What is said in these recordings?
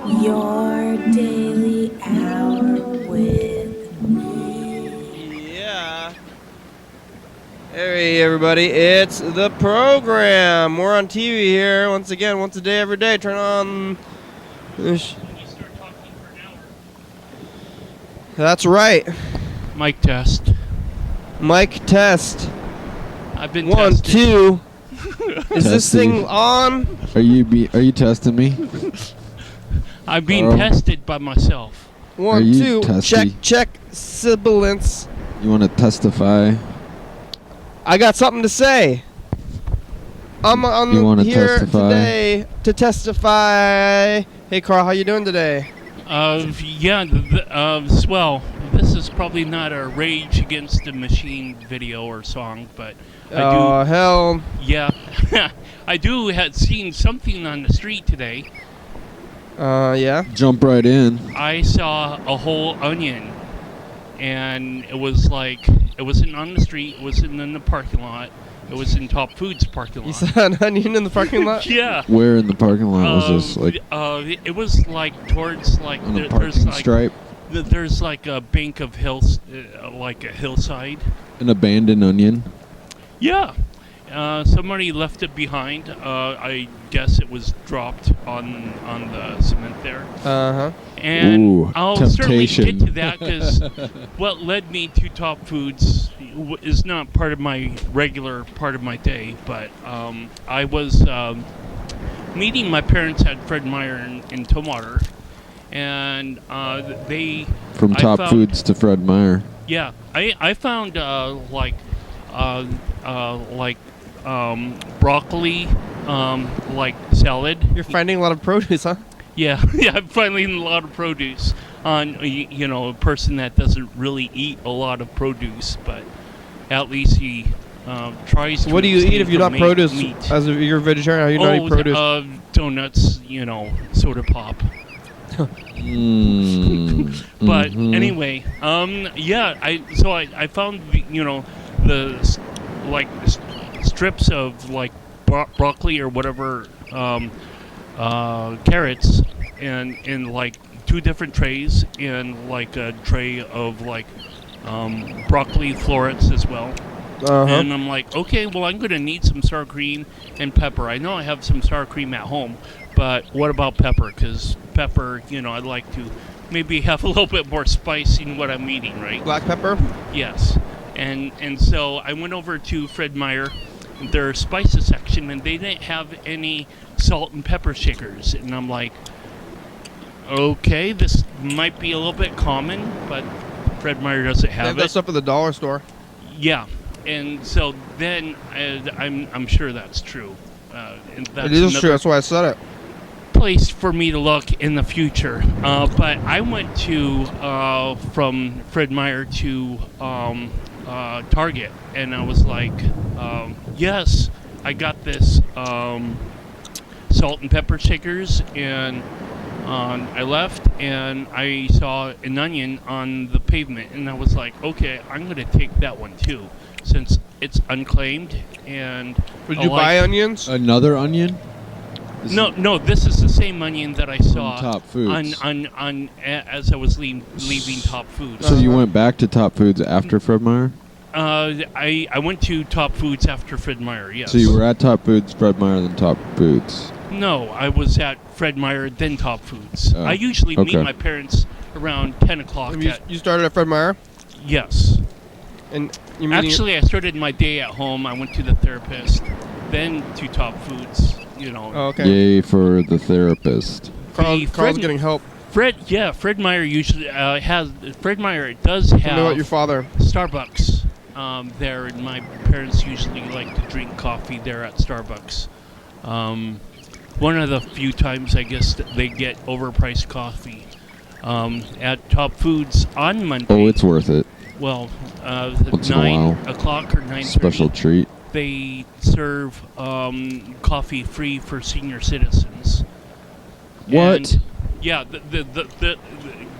Your daily hour with me. Yeah. Hey, everybody. It's the program. We're on TV here once again, once a day, every day. Turn on. That's right. Mic test. Mic test. I've been 1, tested. 2. Is this Testing. thing on? Are you testing me? I'm being tested by myself. 1, you 2. testy? Check sibilance. You want to testify? I got something to say. I'm You wanna here testify? today to testify. Hey, Carl, how you doing today? Swell. This is probably not a Rage Against the Machine video or song, but Oh, hell. yeah, I do had seen something on the street today. Yeah. Jump right in. I saw a whole onion, and it wasn't on the street. It wasn't in the parking lot. It was in Top Foods parking lot. You saw an onion in the parking lot? Yeah. Where in the parking lot was this? Like it was like towards like on a there's parking like stripe? there's like a bank of hills, like a hillside. An abandoned onion? Yeah. Somebody left it behind. I guess it was dropped on the cement there. Uh-huh. And Ooh, I'll certainly temptation. get to that because what led me to Top Foods is not part of my regular part of my day. But I was meeting my parents at Fred Meyer in Tumwater, and they From I Top found- Foods to Fred Meyer. Yeah, I found broccoli, like salad. You're finding a lot of produce, huh? Yeah, yeah, I'm finding a lot of produce on a person that doesn't really eat a lot of produce, but at least he tries to. What do you eat if you're not abstain from produce? meat. As if you're a vegetarian, how are you not eat produce? Donuts, soda pop. But anyway, I found the strips of like broccoli or whatever, carrots, and in like 2 different trays, and like a tray of like broccoli florets as well. Uh-huh. And I'm like, okay, well, I'm going to need some sour cream and pepper. I know I have some sour cream at home, but what about pepper? Because pepper, I'd like to maybe have a little bit more spice in what I'm eating, right? Black pepper? Yes. And so I went over to Fred Meyer, their spices section, and they didn't have any salt and pepper shakers. And I'm like, okay, this might be a little bit common, but Fred Meyer doesn't They have have it. that stuff at the dollar store. Yeah, and so then I'm sure that's true. And that's It is another true. That's why I said it. place for me to look in the future. But I went to from Fred Meyer to Target, and I was like, yes, I got this salt and pepper shakers, and I left, and I saw an onion on the pavement, and I was like, okay, I'm going to take that one too, since it's unclaimed. And Would you buy onions? Another onion? No, this is the same onion that I saw Top Foods. on as I was leaving Top Foods. So you went back to Top Foods after Fred Meyer? I went to Top Foods after Fred Meyer, yes. So you were at Top Foods, Fred Meyer, then Top Foods. No, I was at Fred Meyer, then Top Foods. Oh, I usually meet okay. my parents around 10 o'clock. You started at Fred Meyer? Yes. And you meeting Actually, I started my day at home. I went to the therapist, then to Top Foods, Oh, okay. Yay for the therapist. Carl's getting help. Fred Meyer usually has... Fred Meyer does Tell me have about your father. Starbucks there, and my parents usually like to drink coffee there at Starbucks. One of the few times, I guess, that they get overpriced coffee. At Top Foods on Monday... Oh, it's worth it. Well, Once in a 9 while. o'clock or 9:30. Special treat. They serve coffee free for senior citizens. What? And, yeah, the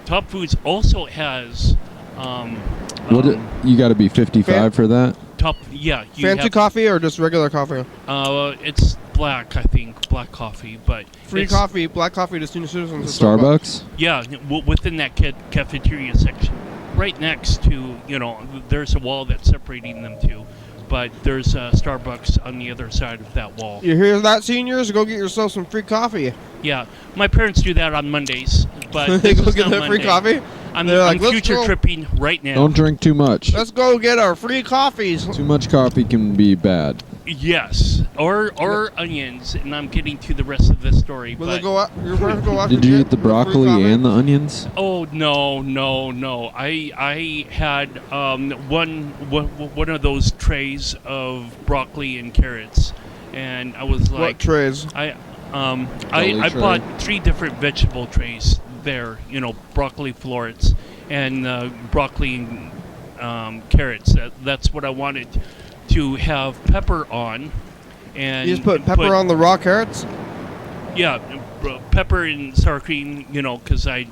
Top Foods also has. You got to be 55 for that? Top, yeah. Fancy coffee or just regular coffee? It's black, I think, black coffee. But Free it's- coffee, black coffee to senior citizens. at Starbucks? Yeah, within that cafeteria section, right next to, there's a wall that's separating them two, but there's a Starbucks on the other side of that wall. You hear that, seniors? Go get yourself some free coffee. Yeah, my parents do that on Mondays, but They this go is get not their free Monday. coffee. I'm They're like, "Let's future go." tripping right now. Don't drink too much. Let's go get our free coffees. Too much coffee can be bad. Yes, or onions, and I'm getting to the rest of this story. Will but they go out? Your parents go out. Did you eat the broccoli and the onions? Oh no! I had one of those trays of broccoli and carrots, and I was like, What trays? I tray? bought 3 different vegetable trays there. Broccoli florets and broccoli and carrots. That's what I wanted to have pepper on. And You just put pepper on the raw carrots? Yeah, pepper and sour cream. Because I.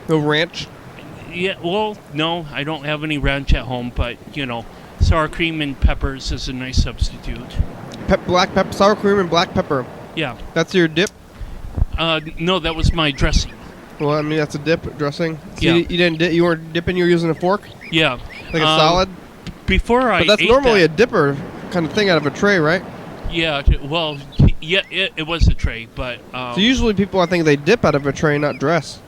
No ranch? Yeah, well, no, I don't have any ranch at home, but, sour cream and peppers is a nice substitute. Black pepper, sour cream and black pepper. Yeah. That's your dip? No, that was my dressing. Well, I mean, that's a dip dressing. So Yeah. you didn't dip, you weren't dipping, you were using a fork? Yeah. Like a salad? Before I But that's ate normally that, a dipper kind of thing out of a tray, right? Yeah, well, yeah, it was a tray, but... So usually people, I think, they dip out of a tray, not dress.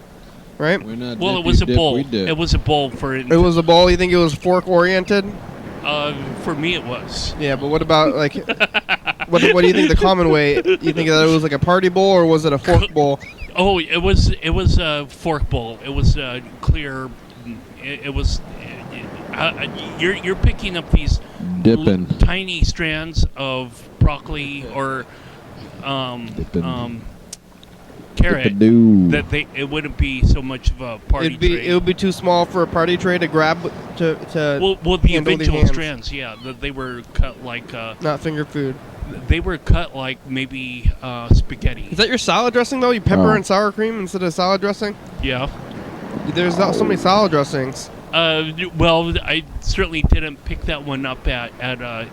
Right? We're not well, dip, it was you a dip, bowl. we dip. It was a bowl for it. It was a bowl. You think it was fork-oriented? For me, it was. Yeah, but what about, like... what do you think the common way? You think that it was like a party bowl, or was it a fork bowl? Oh, it was a fork bowl. It was clear. It was... you're picking up these Dipping. tiny strands of broccoli or carrot Dip-a-doo. that it wouldn't be so much of a party tray. It would be too small for a party tray to grab to well, the handle individual hands. strands, yeah, they were cut like Not finger food. they were cut like maybe spaghetti. Is that your salad dressing though? You pepper Oh. and sour cream instead of salad dressing? Yeah. There's not so many salad dressings. Well, I certainly didn't pick that one up at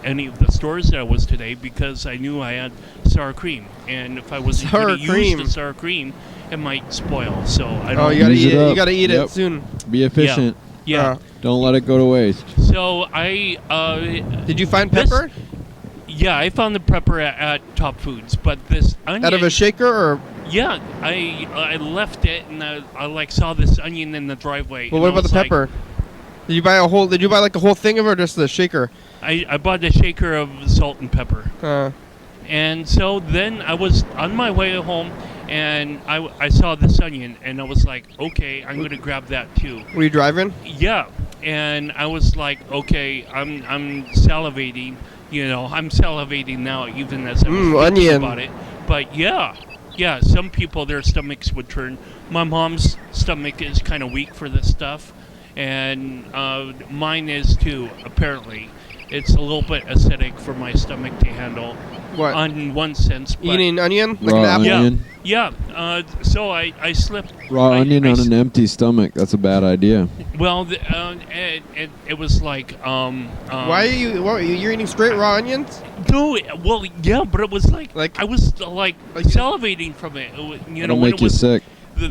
any of the stores that I was today because I knew I had sour cream, and if I wasn't Sour going to use cream. the sour cream, it might spoil. So I don't. Oh, you gotta Use eat it it. You up. gotta eat Yep. it soon. Be efficient. Yeah. Don't let it go to waste. So I. Did you find This- pepper Yeah, I found the pepper at Top Foods, but this onion. out of a shaker or? Yeah, I left it and I like saw this onion in the driveway. Well, and what I about the was like- pepper? Did you buy like the whole thing of it or just the shaker? I bought a shaker of salt and pepper. And so then I was on my way home, and I saw this onion, and I was like, okay, I'm going to grab that too. Were you driving? Yeah, and I was like, okay, I'm salivating. I'm salivating now, even as I'm thinking onion. about it. But yeah, some people, their stomachs would turn. My mom's stomach is kind of weak for this stuff, and mine is too, apparently. It's a little bit acidic for my stomach to handle. What? On one sense. But Eating onion like Raw an apple? onion. Yeah. So I slipped. Raw onion I on an empty stomach. That's a bad idea. Well, it was like. Why are you're eating straight raw onions? No, well, yeah, but it was like Like- I was like salivating from it. It'll when make it you was, sick.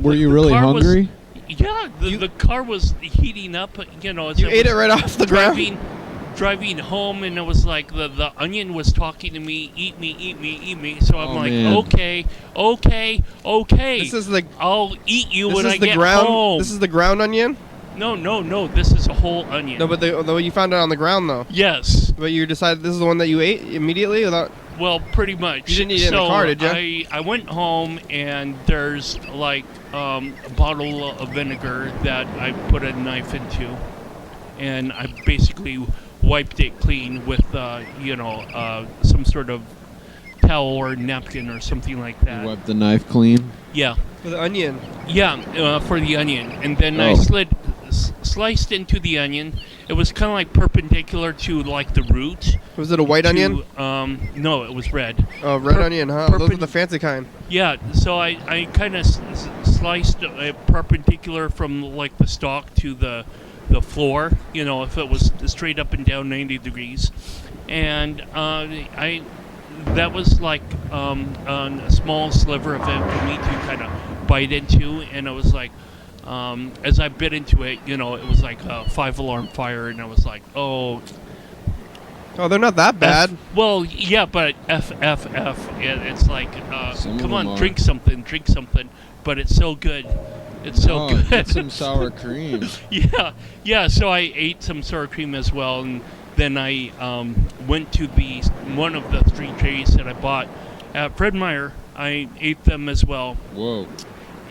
Were you the really car was- hungry? Yeah, the car was heating up. As You I ate was it right off the ground. driving home, and it was like the onion was talking to me, eat me. So I'm Oh, like, man. okay. This is the I'll eat you this when is I the get ground. home. This is the ground onion. No. This is a whole onion. No, but you found it on the ground though. Yes. But you decided this is the one that you ate immediately without. Well, pretty much. You didn't eat it in the car, did you? I went home, and there's like a bottle of vinegar that I put a knife into, and I basically wiped it clean with some sort of towel or napkin or something like that. You wipe the knife clean. Yeah. For the onion. Yeah, for the onion, and then I Oh. sliced into the onion. It was kind of like perpendicular to like the root. Was it a white onion? No, it was red. Oh, red onion, huh? Those are the fancy kind. Yeah, so I kind of sliced perpendicular from like the stalk to the floor. If it was straight up and down 90 degrees, and I that was like a small sliver of it for me to kind of bite into, and it was like, as I bit into it, it was like a 5-alarm fire, and I was like, oh. Oh, they're not that bad. Well, yeah, but it's like, come on, drink something, but it's so good. It's so good. Get some sour cream. Yeah. So I ate some sour cream as well, and then I went to one of the 3 trays that I bought at Fred Meyer. I ate them as well. Whoa.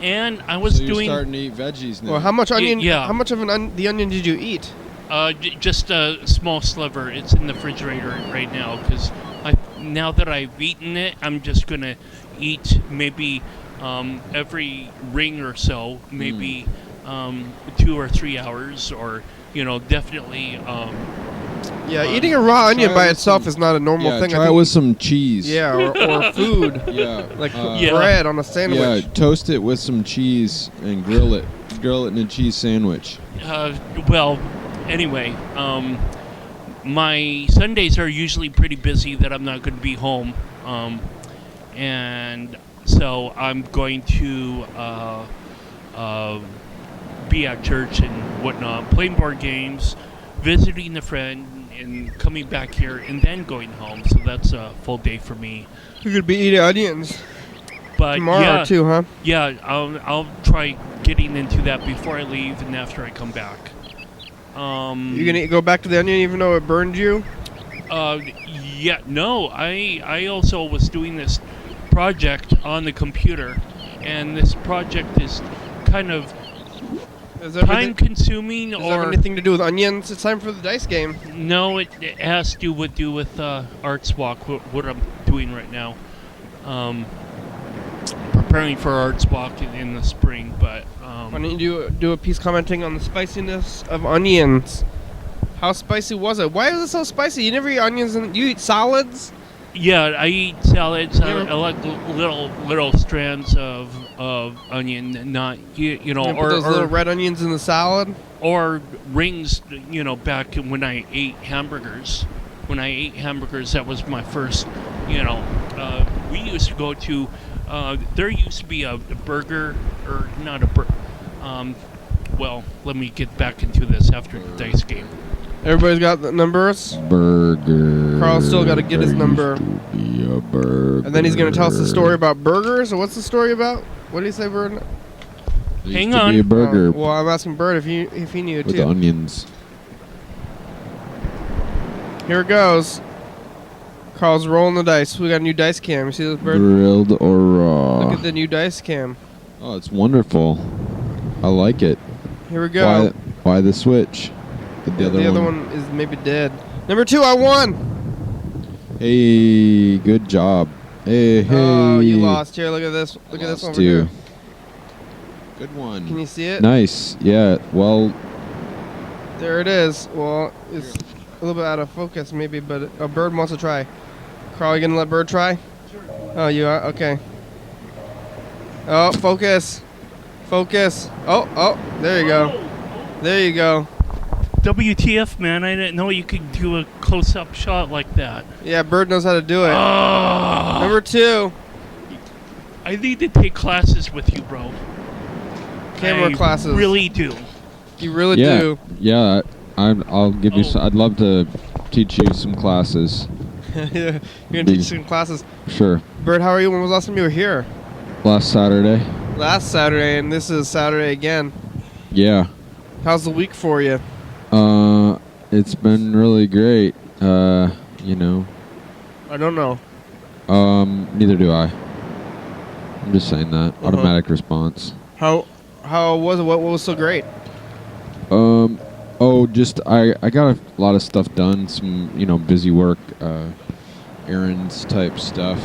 And I was you're doing. Starting to eat veggies now. Well, how much onion? Yeah. How much of the onion did you eat? Just a small sliver. It's in the refrigerator right now because now that I've eaten it, I'm just gonna eat maybe every ring or so, maybe 2 or 3 hours, or definitely. Eating a raw onion by itself is not a normal thing. Try it with some cheese. Yeah, or food. Yeah, like bread on a sandwich. Yeah, toast it with some cheese and grill it. Grill it in a cheese sandwich. Well. Anyway, my Sundays are usually pretty busy that I'm not going to be home. And so I'm going to be at church and whatnot, playing board games, visiting a friend, and coming back here, and then going home. So that's a full day for me. You could be eating onions. But tomorrow too, huh? Yeah, I'll try getting into that before I leave and after I come back. You gonna go back to the onion even though it burned you? Yeah, no. I also was doing this project on the computer, and this project is kind of time-consuming. Does it have anything to do with onions? It's time for the dice game. No, it has to do with Arts Walk. What I'm doing right now, preparing for Arts Walk in the spring, but. Why don't you do a piece commenting on the spiciness of onions? How spicy was it? Why is it so spicy? You never eat onions and you eat salads? Yeah, I eat salads. I like little strands of onion, not or those little red onions in the salad, or rings. Back when I ate hamburgers. When I ate hamburgers, that was my first. We used to go to. There used to be a burger, or not a burger. Well, let me get back into this after the dice game. Everybody's got the numbers? Burger. Carl's still got to get his number. Be a burger. And then he's going to tell us the story about burgers? Or what's the story about? What did he say, Bird? Hang on. Be a burger. Well, I'm asking Bird if he knew with too. With onions. Here it goes. Carl's rolling the dice. We got a new dice cam. You see this, Bird? Grilled or raw. Look at the new dice cam. Oh, it's wonderful. I like it. Here we go. Why the switch? The other one is maybe dead. Number 2, I won. Hey, good job. Hey. Oh, you lost. Here, look at this. Look at this one over here. Good one. Can you see it? Nice. Yeah. Well. There it is. Well, it's a little bit out of focus maybe, but a Bird wants to try. Carl, you gonna let Bird try? Sure. Oh, you are? Okay. Oh, focus. Focus. Oh, there you go. There you go. WTF, man. I didn't know you could do a close-up shot like that. Yeah, Bird knows how to do it. Oh. Number 2. I need to take classes with you, bro. Camera classes. Really do. You really do. Yeah, I'll give you some. I'd love to teach you some classes. You're going to teach some classes? Sure. Bird, how are you? When was the last time you were here? Last Saturday. Last Saturday, and this is Saturday again. Yeah. How's the week for you? It's been really great. I don't know. Neither do I. I'm just saying that. Automatic response. How was it? What was so great? Just I got a lot of stuff done. Some busy work, errands type stuff.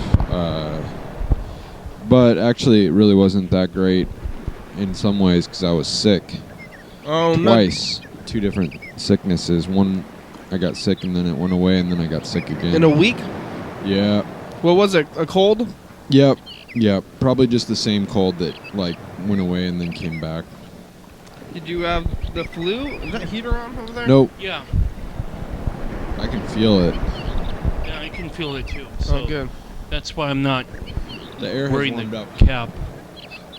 But actually, it really wasn't that great in some ways because I was sick. Oh, twice. 2 different sicknesses. One, I got sick and then it went away, and then I got sick again. In a week? Yeah. What was it? A cold? Yep. Probably just the same cold that went away and then came back. Did you have the flu? Is that heater on over there? Nope. Yeah. I can feel it. Yeah, I can feel it too. So Oh, good. That's why I'm not The air has wearing warmed the up. cap.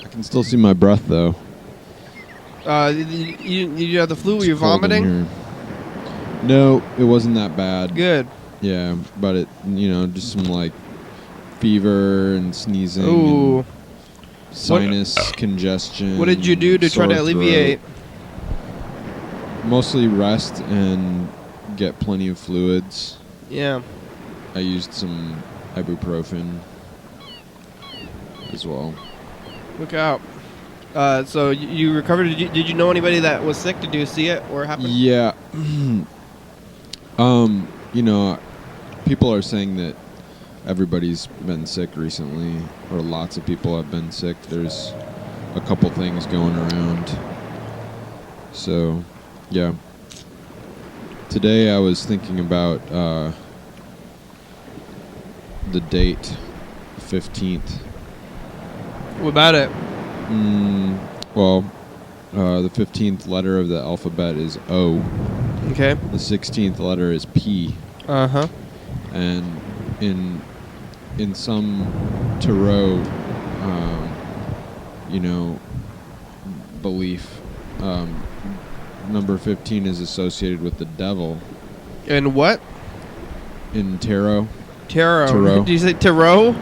I can still see my breath though. You have the flu? Were you It's cold in vomiting? here. No, it wasn't that bad. Good. Yeah, but it, just some like fever and sneezing. Ooh. And sinus congestion. What did you do to try to sore alleviate? throat. Mostly rest and get plenty of fluids. Yeah. I used some ibuprofen as well. Look out. So you recovered. Did you know anybody that was sick? Did you see it or happen? Yeah. People are saying that everybody's been sick recently, or lots of people have been sick. There's a couple things going around. So, yeah. Today I was thinking about the date, 15th. What about it? The 15th letter of the alphabet is O. Okay. The 16th letter is P. Uh-huh. And in some tarot, belief, number 15 is associated with the devil. And what? In tarot. Tarot. Did you say tarot?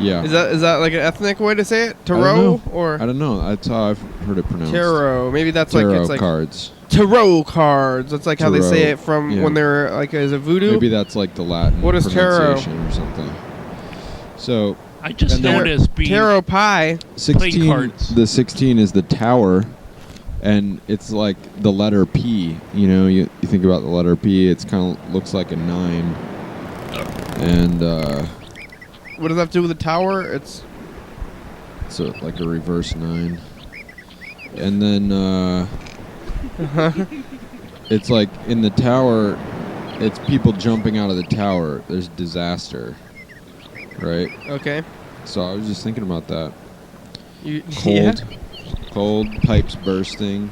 Yeah. Is that like an ethnic way to say it? I don't Tarot know. or I don't know. That's how I've heard it pronounced. tarot? Maybe that's Tarot like it's like cards. tarot cards. That's like how they say Tarot, it from yeah. when they're like as a voodoo. Maybe that's like the Latin What is tarot? pronunciation or something. So I just And know there- it as being tarot pie. 16, cards. the 16 is the tower, and it's like the letter P. You think about the letter P, it's kind of looks like a 9. And What does that have to do with the tower? It's so like a reverse 9. And then it's like in the tower, it's people jumping out of the tower. There's disaster, right? okay. So I was just thinking about that. Yeah. Cold, pipes bursting,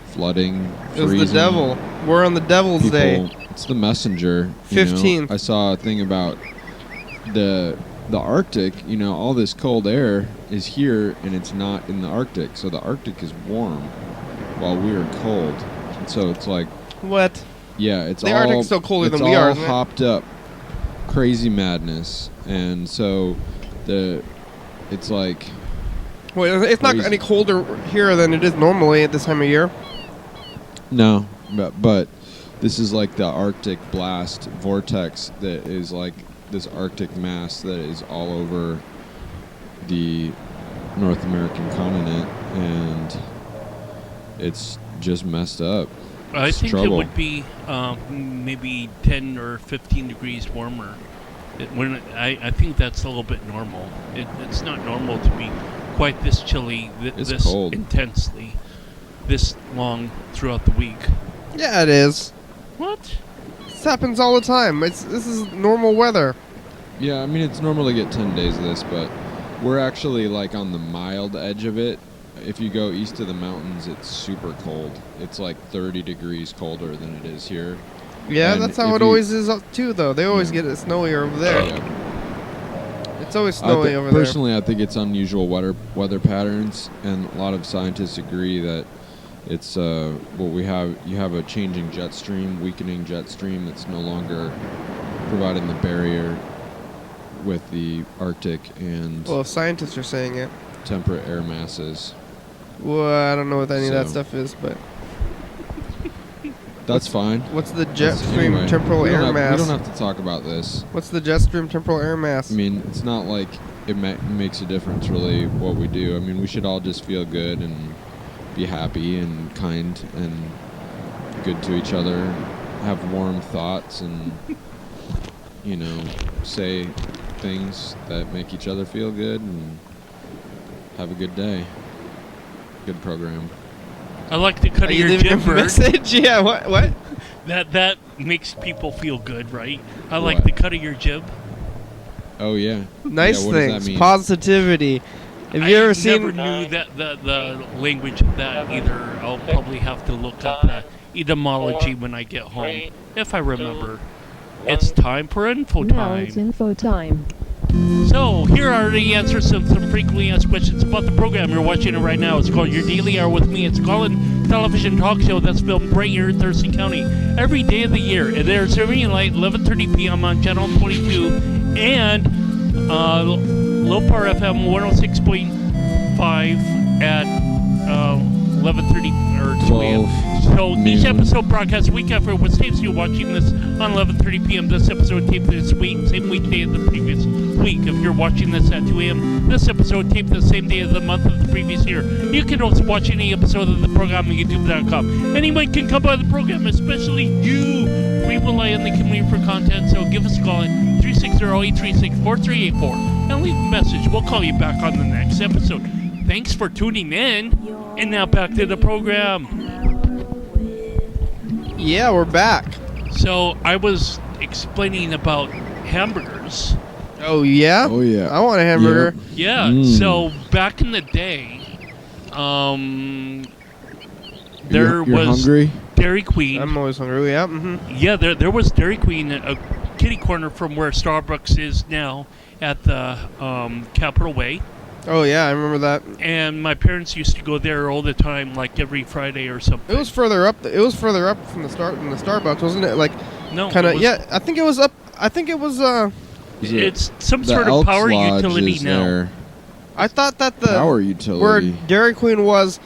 flooding, It was freezing. the devil. We're on the devil's People, day. it's the messenger. you know. 15th. I saw a thing about the Arctic. All this cold air is here, and it's not in the Arctic. So the Arctic is warm, while we are cold. And so it's like, What? yeah, it's The all Arctic's still colder it's than we are, all isn't it? hopped up, crazy madness, and so it's like. Wait, it's not Crazy. any colder here than it is normally at this time of year. No, but this is like the Arctic blast vortex that is like this Arctic mass that is all over the North American continent, and it's just messed up. I It's think trouble. it would be maybe 10 or 15 degrees warmer. I think that's a little bit normal. It's not normal to be quite this chilly, It's this cold. intensely, this long throughout the week. Yeah, it is. What? This happens all the time. This is normal weather. Yeah, I mean, it's normal to get 10 days of this, but we're actually like on the mild edge of it. If you go east of the mountains, it's super cold. It's like 30 degrees colder than it is here. Yeah, And that's how if it you- always is up too, though. They always Yeah. get it snowier over there. Yeah. It's always snowy over Personally, I think it's unusual weather patterns, and a lot of scientists agree that it's you have a changing jet stream, weakening jet stream that's no longer providing the barrier with the Arctic and there. Well, if scientists are saying it. temperate air masses. Well, I don't know what any of that So- stuff is, but That's fine. what's the jet That's- stream anyway, temporal we don't air have- mass? We don't have to talk about this. What's the jet stream temporal air mass? I mean, it's not like it makes a difference really what we do. I mean, we should all just feel good and be happy and kind and good to each other, have warm thoughts, and say things that make each other feel good, and have a good day. Good program. I like the cut Are of you your leaving a jib, Bert. message? Yeah, what? That makes people feel good, right? I like What? the cut of your jib. Oh yeah. Nice Yeah, what does that things, mean? positivity. Have I you ever never seen? knew that the language of that either. I'll probably have to look up the etymology when I get home, if I remember. It's time for info Now it's time. info time. So, here are the answers to some frequently asked questions about the program. You're watching it right now. It's called Your Daily Hour with Me. It's a call-in television talk show that's filmed right here in Thurston County every day of the year. It airs every night, 11:30 p.m. on Channel 22 and Low Power FM 106.5 at 11:30 or 2 a.m. So each episode broadcasts a week after what's taped. You're watching this on 11:30 p.m. This episode taped this week, same weekday as the previous week. If you're watching this at 2 a.m., this episode taped the same day as the month of the previous year. You can also watch any episode of the program on YouTube.com. Anyone can come by the program, especially you. We rely on the community for content, so give us a call at 360-836-4384 and leave a message. We'll call you back on the next episode. Thanks for tuning in. And now back to the program. Yeah, we're back. So I was explaining about hamburgers. Oh yeah. Oh yeah. I want a hamburger. Yeah. So back in the day, there You're was hungry? Dairy Queen. I'm always hungry. Yeah. Mm-hmm. Yeah, there was Dairy Queen, a kitty corner from where Starbucks is now at the Capitol Way. Oh yeah, I remember that. And my parents used to go there all the time, like every Friday or something. It was further up. It was further up from the Starbucks, wasn't it? Like No, kind it of. was- Yeah, I think it was up. I think it was. It's some The sort of Elks power Lodge utility is now. there. I thought that the Power where utility. Dairy Queen was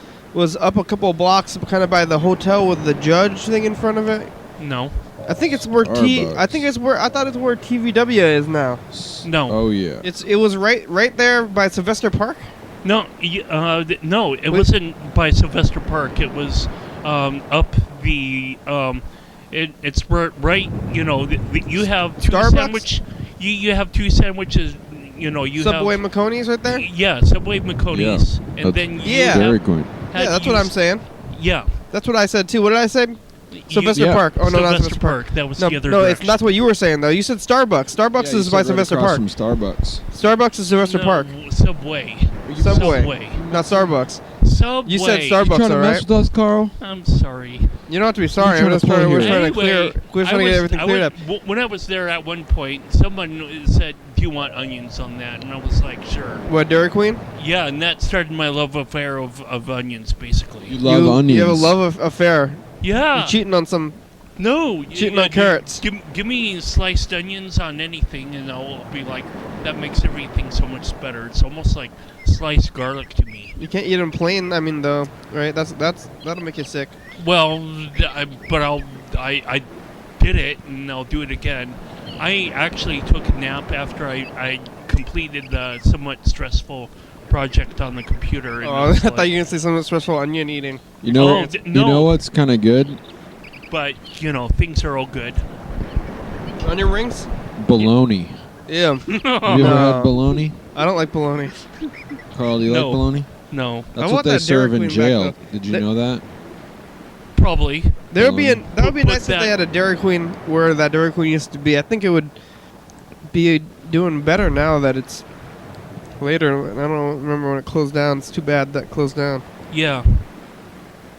up a couple of blocks, kind of by the hotel with the judge thing in front of it. No, I think it's where Starbucks. I think it's where I thought it's where TVW is now. no. Oh yeah. It was right there by Sylvester Park. No, no, it Wait. wasn't by Sylvester Park. It was up the. It's right. You know, you have two Starbucks? sandwich. You have two sandwiches. You know, you Subway have. McConey's right there. Yeah, Subway McConey's, Yeah, and that's then you Yeah. Dairy have, Queen. had Yeah, that's what you- I'm saying. Yeah, That's what I said too. What did I say? Sylvester Yeah. Park. Oh no, not Sylvester Sylvester Park. Park. That was No, the other. no, direction. that's what you were saying though. You said Starbucks. Starbucks Yeah, you is sit by right Sylvester across Park. from Starbucks. Starbucks is Sylvester No, Park. Subway. Subway. Not Starbucks. Subway. You said You Starbucks, trying to all mess right? with us, Carl? I'm sorry. You don't have to be sorry. trying I'm to just trying. pull We're here? trying to clear. We're trying to get everything cleared up. When I was there at one point, someone said, "Do you want onions on that?" And I was like, "Sure." What, Dairy Queen? Yeah, and that started my love affair of onions, basically. You love onions. You have a love affair. Yeah. You're cheating on some. No. Cheating on carrots. Give me sliced onions on anything, and I'll be like, that makes everything so much better. It's almost like sliced garlic to me. You can't eat them plain. I mean, though, right? That'll make you sick. Well, I did it, and I'll do it again. I actually took a nap after I completed the somewhat stressful project on the computer. And Oh, I I was thought like- you were gonna say something special onion eating. You know, Oh, you no. know what's kind of good? But, you know, things are all good. Onion rings? Bologna. Yeah. Have you ever No. had bologna? I don't like bologna. Carl, do you No. like bologna? No, That's want what they that Dairy serve in Queen back, jail. though. Did you They- know that? probably. That would be Bologna. that would be But nice if that- they had a Dairy Queen where that Dairy Queen used to be. I think it would be doing better now that it's later. I don't remember when it closed down. It's too bad that closed down. Yeah.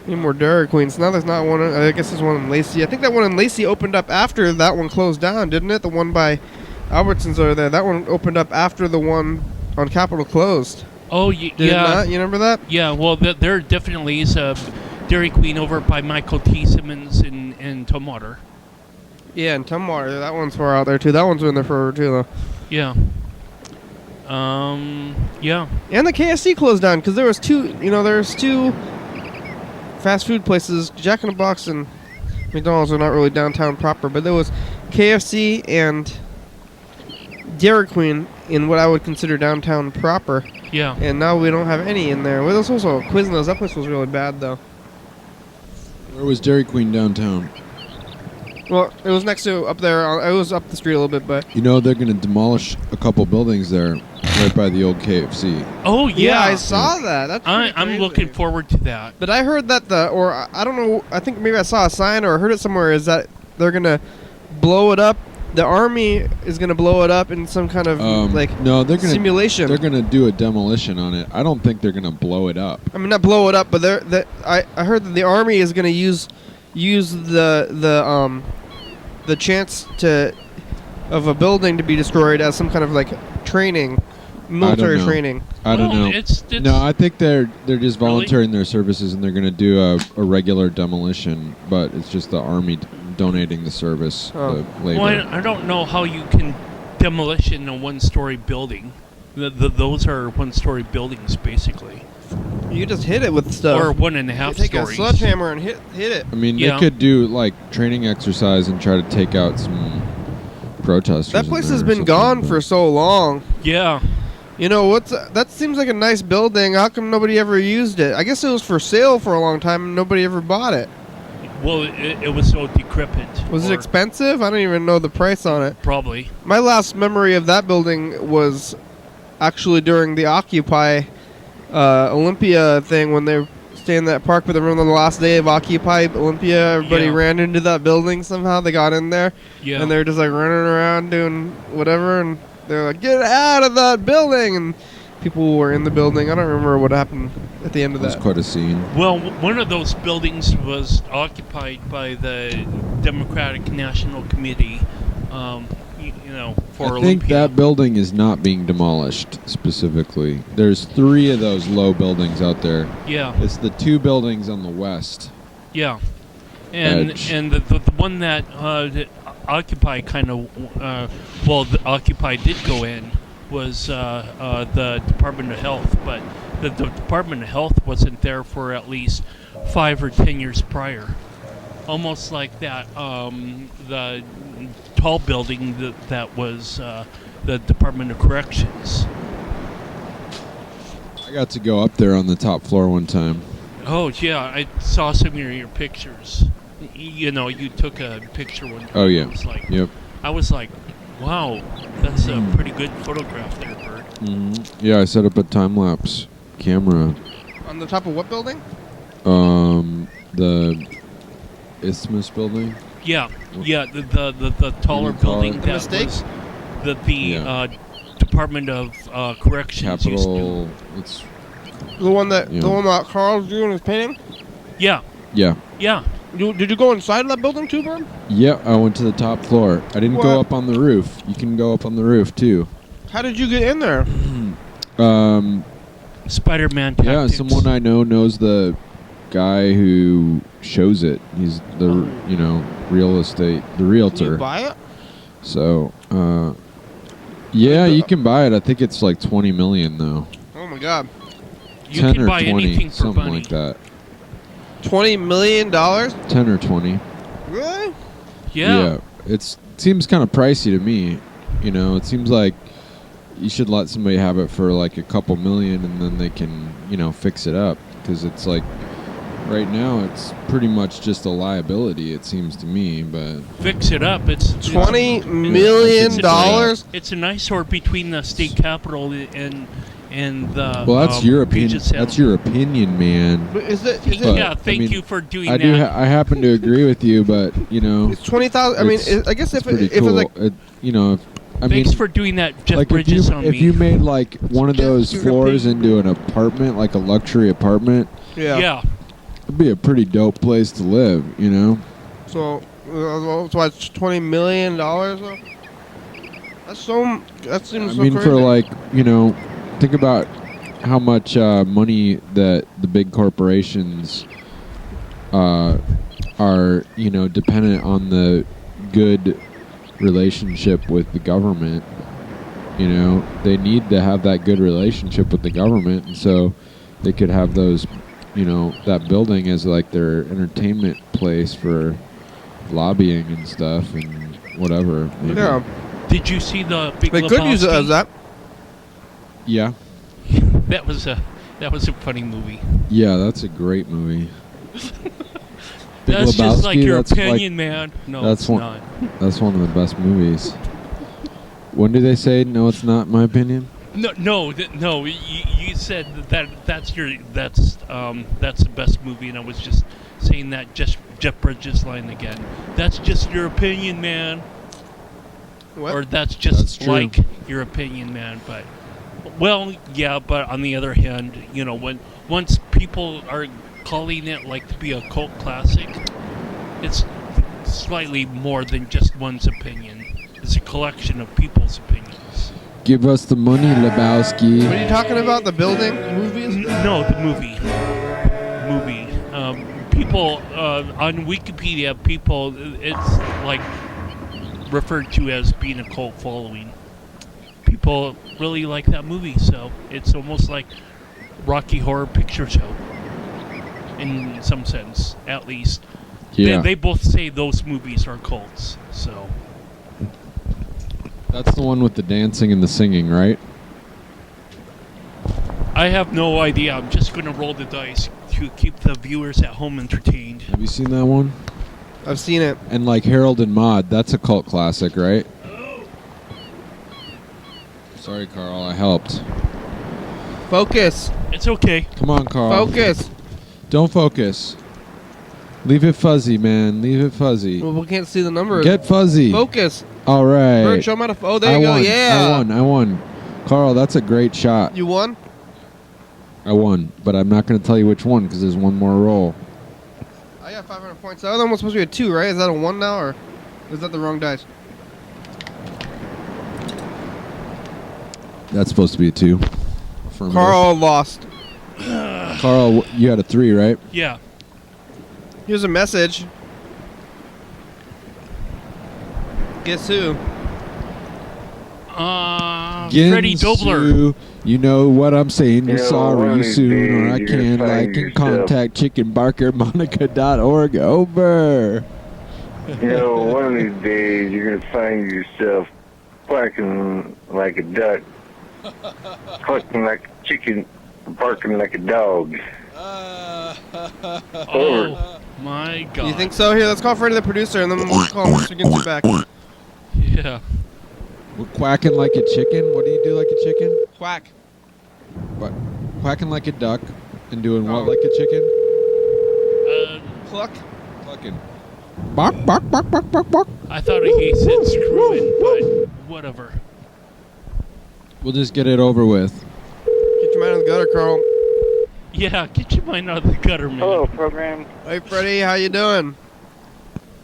Need more Dairy Queens. Now there's not one. I guess there's one in Lacey. I think that one in Lacey opened up after that one closed down, didn't it? The one by Albertsons over there. That one opened up after the one on Capitol closed. Oh, Did it yeah. not? You remember that? Yeah, well, there definitely is a Dairy Queen over by Michael T. Simmons in Tumwater. Yeah, and Tumwater. That one's far out there too. That one's been there forever too, though. Yeah. Yeah. And the KFC closed down because there was two. You know, there's two fast food places. Jack in the Box and McDonald's are not really downtown proper, but there was KFC and Dairy Queen in what I would consider downtown proper. Yeah. And now we don't have any in there. Well, there's also a Quiznos. That place was really bad, though. Where was Dairy Queen downtown? Well, it was next to up there. It was up the street a little bit, but You know they're going to demolish a couple buildings there, right by the old KFC. Oh, yeah. I saw that. That's pretty I'm crazy. looking forward to that. But I heard that I don't know. I think maybe I saw a sign or heard it somewhere. Is that they're gonna blow it up? The army is gonna blow it up in some kind of No, they're going to simulation. they're going to do a demolition on it. I don't think they're going to blow it up. I mean, not blow it up, but I heard that the army is gonna use the the chance of a building to be destroyed as some kind of like training, military know. training. I don't Well, know. it's No, I think they're just volunteering their services, and they're going to do a regular demolition, but it's just the Army donating the service, the labor. Well, I don't know how you can demolition a one-story building. Those are one-story buildings, basically. You just hit it with stuff. Or 1.5 You take stories. a sledgehammer and hit it. I mean, Yeah. they could do like training exercise and try to take out some protesters. That place in has there or been something, gone but- for so long. Yeah. You know, that seems like a nice building. How come nobody ever used it? I guess it was for sale for a long time and nobody ever bought it. Well, it was so decrepit. Was it Or expensive? I don't even know the price on it. Probably. My last memory of that building was actually during the Occupy Olympia thing when they stayed in that park. But remember the last day of Occupy Olympia, everybody Yeah. ran into that building somehow. They got in there Yeah. and they were just like running around doing whatever. And they're like, "Get out of that building!" And people were in the building. I don't remember what happened at the end of That was that. quite a scene. Well, one of those buildings was occupied by the Democratic National Committee, for I Olympia. think that building is not being demolished specifically. There's 3 of those low buildings out there. Yeah, It's the 2 buildings on the west. yeah. And Edge. the one that Occupy kind of, the Occupy did go in was the Department of Health, but the Department of Health wasn't there for at least 5 or 10 years prior. Almost like that, the tall building that was the Department of Corrections. I got to go up there on the top floor one time. Oh yeah, I saw some of your pictures. You took a picture one time. Oh, yeah. I Yep. was like, wow, that's a pretty good photograph there, Bert. Yeah, I set up a time-lapse camera. On the top of what building? The Isthmus building. Yeah, the taller you call building it? that Mistake? was the Yeah. Department of Corrections used to. Capitol. It's The one that Yeah. Carl's doing his painting. Yeah, yeah. yeah. Did you go inside that building too, Bird? Yeah, I went to the top floor. I didn't What? go up on the roof. You can go up on the roof too. How did you get in there? Spider-Man Yeah, tactics. someone I know knows the guy who shows it. He's the real estate, the Did realtor. you buy it? So, yeah, you can buy it. I think it's like 20 million though. Oh my God, You 10 can or buy 20, anything for something money. like that. $20 million? 10 or 20. Really? Yeah. It seems kind of pricey to me. It seems like you should let somebody have it for like a couple million and then they can, fix it up. Because it's like, right now it's pretty much just a liability, it seems to me. But Fix it up. It's $20 million? It's an eyesore between the state capitol and the. well, that's your opinion. Puget Sound. That's your opinion, man. But is it? But, Yeah, I thank mean, you for doing I that. do. I happen to agree with you, but It's 20,000. I mean, It's- I guess if pretty it's cool. like Thanks for doing that, Jeff like Bridges on if me. you made like one of Just those your floors opinion. into an apartment, like a luxury apartment, yeah. it'd be a pretty dope place to live. So it's $20 million. Though? That seems so I mean, crazy. for like think about how much money that the big corporations are dependent on the good relationship with the government. They need to have that good relationship with the government, and so they could have those that building as like their entertainment place for lobbying and stuff and whatever. Yeah, Did you see the Big they could use it as Lebowski? that. Yeah. That was a funny movie. Yeah, that's a great movie. Big That's just like Lebowski, your that's opinion, man. No, that's it's one- not. That's one of the best movies. When do they say no? It's not my opinion. No. You said that's the best movie, and I was just saying that Jeff Bridges line again. That's just your opinion, man. What? Or that's just That's true. like your opinion, man. But but on the other hand, once people are calling it like to be a cult classic, slightly more than just one's opinion. It's a collection of people's opinions. Give us the money, Lebowski. What are you talking about? The building movies? No, the movie. People on Wikipedia, people, it's like referred to as being a cult following. People really like that movie, so it's almost like Rocky Horror Picture Show in some sense, at least. Yeah. They both say those movies are cults, so. That's the one with the dancing and the singing, right? I have no idea. I'm just going to roll the dice to keep the viewers at home entertained. Have you seen that one? I've seen it. And like Harold and Maude, that's a cult classic, right? Sorry, Carl, I helped. Focus. It's okay. Come on, Carl. Focus. Don't focus. Leave it fuzzy, man. Leave it fuzzy. Well, we can't see the numbers. Get fuzzy. Focus. All right. Bird, show him how to. Oh, there you go. won. Yeah. I won. Carl, that's a great shot. You won? I won, but I'm not going to tell you which one because there's one more roll. I got 500 points. That other one was supposed to be a 2, right? Is that a 1 now, or is that the wrong dice? That's supposed to be a 2. Affirmative. Carl lost. Carl, you had a 3, right? Yeah. Here's a message. Guess who? Freddie Dobler. Ginsu, you know what I'm saying. You're You know, one sorry of these soon, days or I you're can gonna like find and yourself- contact chickenbarkermonica.org. Over. You know, one of these days you're gonna find yourself quacking like a duck, clucking like a chicken, barking like a dog. Oh, my God. You think so? Here, let's call Freddie the producer, and then we'll call Mr. Ginsu back. Yeah. We're quacking like a chicken. What do you do like a chicken? Quack. What? Quacking like a duck and doing what Oh. like a chicken? Cluck. Clucking. Bark, bark, bark, bark, bark, bark. I thought he said screwing, but whatever. We'll just get it over with. Get your mind on the gutter, Carl. Yeah, get your mind out of the gutter, man. Hello, program. Hey, Freddie, how you doing?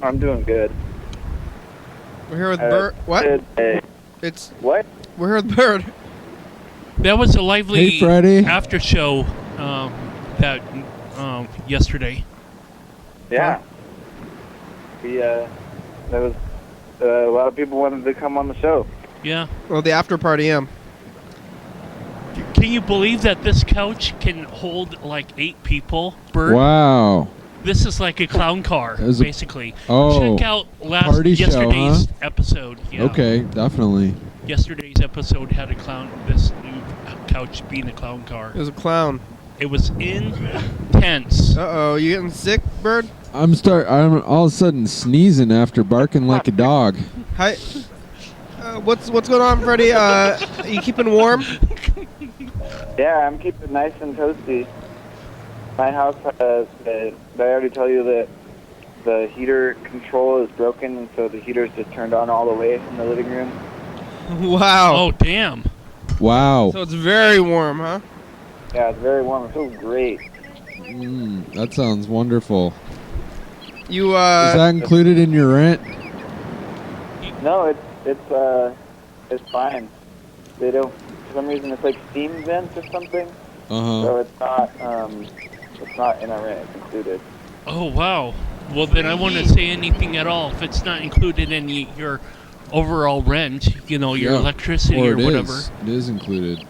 I'm doing good. We're here with Bird. What? Hey, It's what? we're here with Bird. That was a lively Hey, Freddie. after show that yesterday. Yeah. There was a lot of people wanted to come on the show. Yeah. Well, the after party, yeah. Can you believe that this couch can hold like 8 people? Bert? Wow. This is like a clown car, There's a- basically. Oh, Check out party show, yesterday's huh? episode. Yeah. Okay, definitely. Yesterday's episode had this new couch being a clown car. It was a clown. It was intense. Uh-oh, you getting sick, Bird? I'm all of a sudden sneezing after barking like a dog. Hi. What's going on, Freddie? You keeping warm? Yeah, I'm keeping it nice and toasty. My house, did I already tell you that the heater control is broken, and so the heater's just turned on all the way in the living room? Wow. Oh, damn. Wow. So it's very warm, huh? Yeah, it's very warm. It feels great. That sounds wonderful. You, Is that included in your rent? No, it's fine. They don't, for some reason, it's like steam vents or something. So it's not in our rent. It's included. Oh, wow. Well, then I won't say anything at all. If it's not included in your overall rent, your Yeah. electricity Or or it whatever. is. It is included.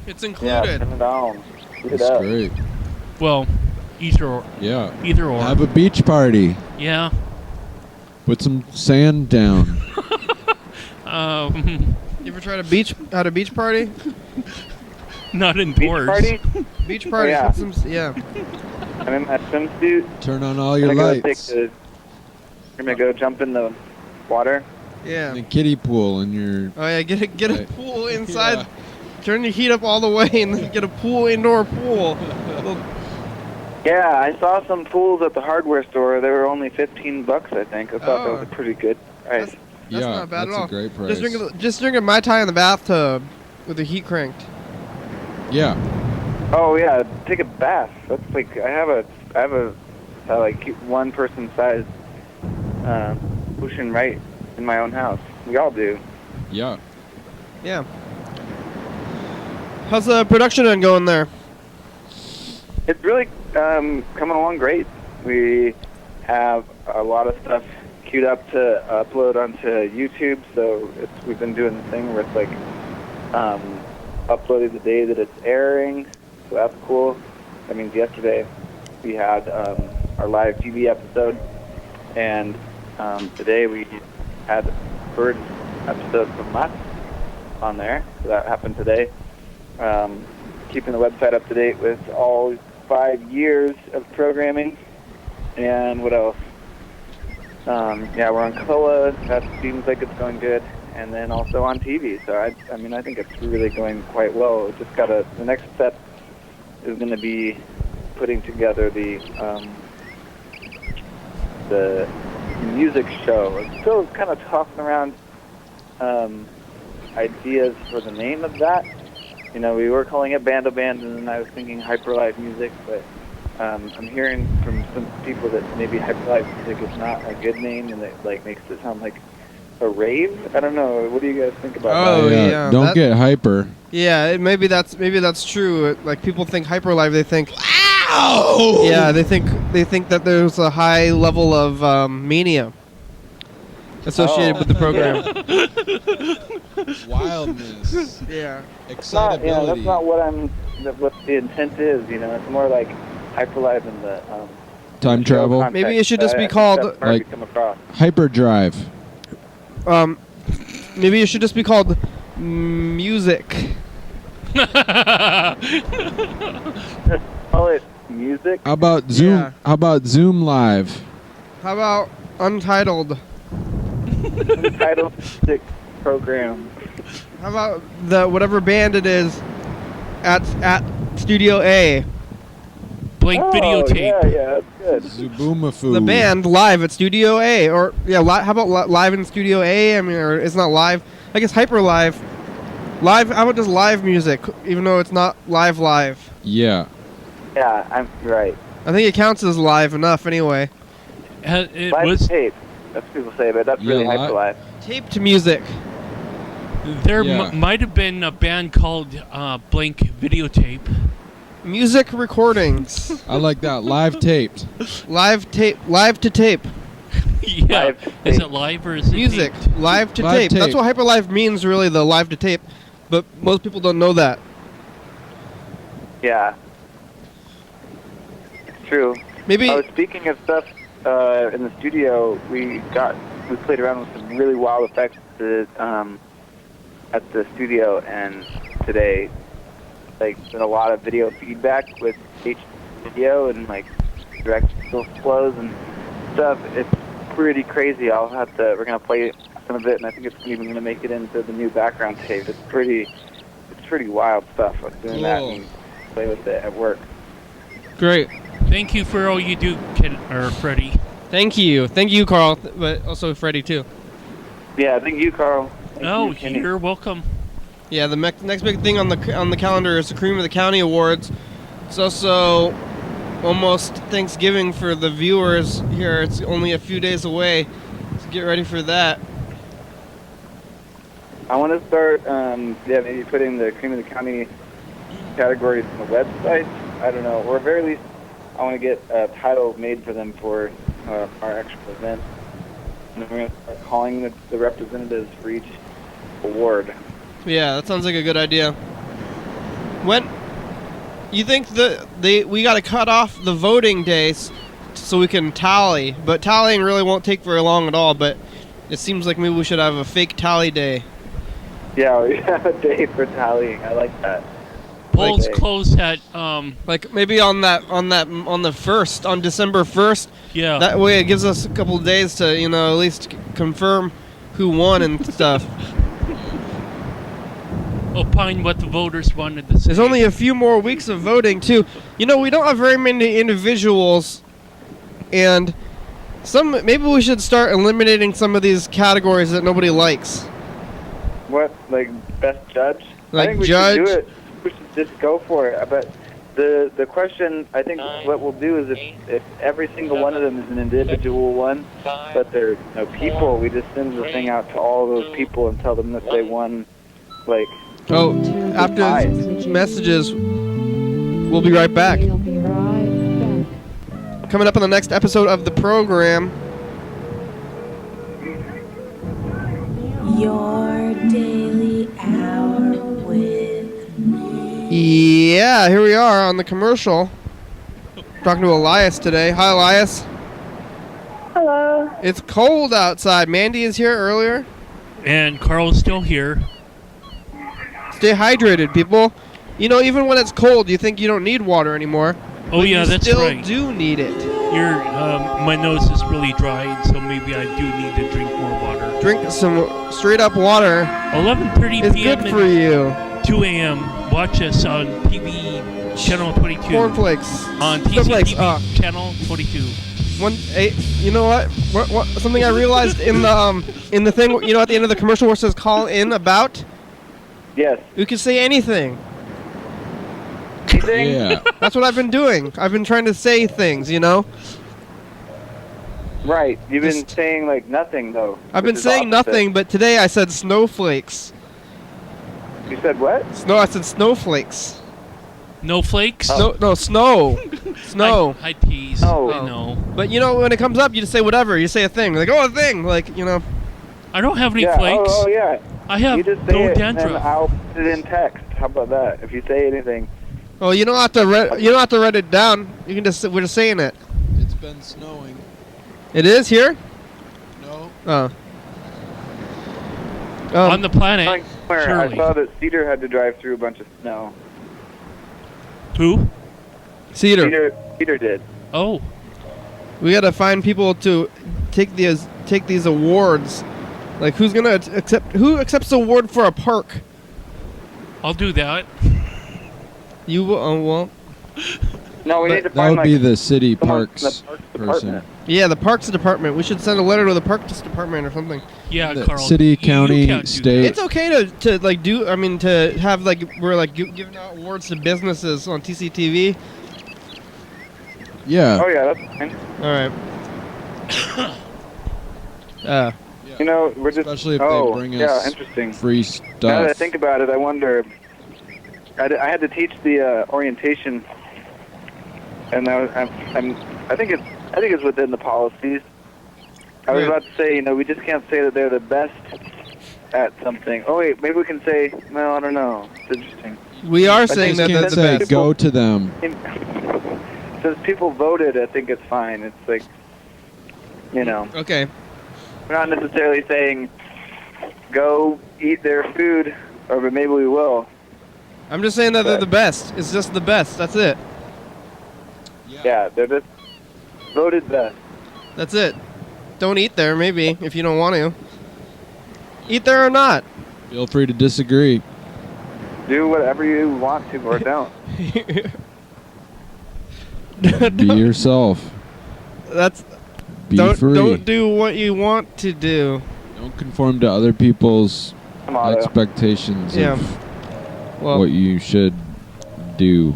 it's Yeah, included. turn it on. Heat it That's up. great. Well, either or. Yeah. Either or. Have a beach party. Yeah. Put some sand down. You ever tried a beach party? Not Beach indoors. party? Beach party. Yeah. Put some, yeah. I'm in my swimsuit. Turn on all your I'm gonna lights. I'm gonna go jump in the water. Yeah. The kiddie pool in your. Oh yeah, get a Right. pool inside. Yeah. Turn your heat up all the way and then get a indoor pool. Well, Yeah, I saw some pools at the hardware store. They were only $15, I think. I thought Oh. that was a pretty good price. That's Yeah, not bad that's at all. a great price. just drinking Mai Tai in the bathtub with the heat cranked. Yeah. Oh yeah, take a bath. That's like I have a like one person size pollution right in my own house. We all do. Yeah. Yeah. How's the production end going there? It's really coming along great. We have a lot of stuff queued up to upload onto YouTube, so we've been doing the thing where it's like uploading the day that it's airing, so that's cool. That means yesterday we had our live TV episode, and today we had the first episode from us on there, so that happened today. Keeping the website up to date with all 5 years of programming. And what else? Yeah, we're on Cola. That seems like it's going good. And then also on TV. So I think it's really going quite well. Just the next step is going to be putting together the music show. I'm still kind of tossing around ideas for the name of that. You know, we were calling it Bando Band, and then I was thinking Hyperlife Music, but I'm hearing from some people that maybe Hyperlife Music is not a good name, and it like makes it sound like a rave. I don't know. What do you guys think about that? Oh, yeah. Don't get hyper. Yeah, maybe that's true. Like people think Hyperlife, they think, wow! Yeah, they think that there's a high level of mania associated with the program. Wildness. Yeah. Excitability. Yeah, that's not what the intent is. You know, it's more like Hyperlife in the Time travel. context. Maybe it should just be I think called, that's hard like- to come across. Hyperdrive. Maybe it should just be called music. Call it music. How about Zoom? Yeah. How about Zoom Live? How about Untitled? Title music program. How about the whatever band it is at Studio A? Blank videotape. Yeah, that's good. Zuboomafu. The band live at Studio A, or yeah, how about live in Studio A? I mean, or it's not live. I guess Hyper Live. Live. How about just live music, even though it's not live? Yeah. Yeah, I'm right. I think it counts as live enough anyway. It Live was tape. That's what people say, but that's Yeah, really li- Hyperlife. Taped music. there Yeah. might have been a band called Blank Videotape. Music recordings. I like that. Live taped. Live to tape. Yeah, Live is tape. it live or is it Music. taped? Live to Live tape. That's tape. what Hyperlife means, really, the live to tape. But most people don't know that. Yeah. It's true. Maybe. Speaking of stuff in the studio, we played around with some really wild effects at the studio, and today, like, been a lot of video feedback with HD video and like direct flows and stuff. It's pretty crazy. We're gonna play some of it, and I think it's even gonna make it into the new background tape. It's pretty wild stuff. I'm doing that Cool. and play with it at work. Great. Thank you for all you do, Freddie. Thank you, Carl, but also Freddie too. Yeah, thank you, Carl. Thank Oh, you, Kenny. you're welcome. Yeah, the next big thing on the calendar is the Cream of the County Awards. It's also almost Thanksgiving for the viewers here. It's only a few days away, so get ready for that. I want to start, maybe putting the Cream of the County categories on the website. I don't know, or at very least, I want to get a title made for them for our actual event. And then we're going to start calling the representatives for each award. Yeah, that sounds like a good idea. When you think we got to cut off the voting days so we can tally, but tallying really won't take very long at all. But it seems like maybe we should have a fake tally day. Yeah, we have a day for tallying. I like that. Polls Okay. close at Like maybe on the 1st, on December 1st. yeah. That way it gives us a couple of days to, at least confirm who won and stuff. Opine what the voters wanted to say. There's only a few more weeks of voting too. We don't have very many individuals, and maybe we should start eliminating some of these categories that nobody likes. What, like best judge? Like I think we judge? should do it. We should just go for it. But The question, I think what we'll do is if every single one of them is an individual one, but they're people, we just send the thing out to all those people and tell them that they won, like... Oh, after messages, we'll be right back. We'll be right back. Coming up on the next episode of the program, Your daily hour with me. yeah, here we are on the commercial. Talking to Elias today. Hi, Elias. Hello. It's cold outside. Mandy is here earlier. And Carl's still here. Stay hydrated, people. You know, even when it's cold, you think you don't need water anymore. Oh, but yeah, you that's still right. do need it. My nose is really dry, and so maybe I do need to drink more water. Drink some straight up water. 11:30 It's p.m. good for you. 2 a.m. Watch us on TV channel 22. Cornflakes. On Cornflakes, TCTV channel 22. You know what? What? Something I realized in the thing, you know, at the end of the commercial where it says "call in about." Yes. You can say anything. Anything? Yeah. That's what I've been doing. I've been trying to say things, you know. Right. You've been Just- saying, like, nothing, though. I've been which is saying opposite. nothing, but today I said snowflakes. You said what? I said snowflakes. No flakes? No, snow. Snow. I tease. Oh. I know. But you know, when it comes up, you just say whatever. You say a thing. Like, oh, a thing. Like, you know. I don't have any Yeah. flakes. Oh, yeah. I have You just say no it, and then dandruff. I'll put it in text. How about that? If you say anything. Oh, you don't have to write it down. You can just we're just saying it. It's been snowing. It is here. No. Oh. On the planet, I surely. saw that Cedar had to drive through a bunch of snow. Who? Cedar. Cedar did. Oh. We gotta find people to take these awards. Like, who accepts the award for a park? I'll do that. You will. Oh well. No, we But need to That find would like be the city someone from parks the parks person. department. Yeah, the Parks Department. We should send a letter to the Parks Department or something. Yeah, The Carl. city, you county, can't do state. that. It's okay to like do. I mean, to have like we're like giving out awards to businesses on TCTV. Yeah. Oh yeah, that's fine. All right. You know, we're just. Especially if oh, they bring yeah, us interesting. free Now that I stuff. think about it, I wonder. I had to teach the orientation, and I think it's within the policies. I was Yeah. about to say, you know, we just can't say that they're the best at something. Oh wait, maybe we can say, well, I don't know. It's interesting. We are I saying just that can't that's the say best. go to them. Since people voted, I think it's fine. It's like, you know, Okay. we're not necessarily saying go eat their food, or but maybe we will. I'm just saying that they're the best. It's just the best. That's it. Yeah, they're just voted best. That's it. Don't eat there, maybe, if you don't want to. Eat there or not. Feel free to disagree. Do whatever you want to or don't. Be yourself. That's Be don't free. don't do what you want to do. Don't conform to other people's Motto. expectations Yeah. of Well, what you should do.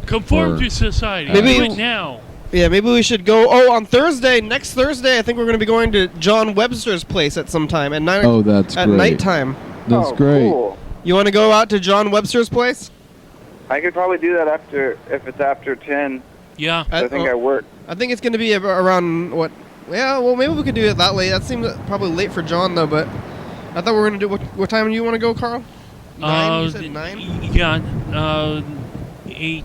Conform Or- to society. Maybe- Do it now. yeah, maybe we should go. Oh, on Thursday, next Thursday, I think we're going to be going to John Webster's place at some time at Oh, that's at great. nighttime. That's Oh, great. Cool. You want to go out to John Webster's place? I could probably do that if it's after 10. Yeah. I think I work. I think it's going to be around what? Yeah, well, maybe we could do it that late. That seems probably late for John though. But I thought we were going to do. What time do you want to go, Carl? 9? You said 9? Yeah. 8,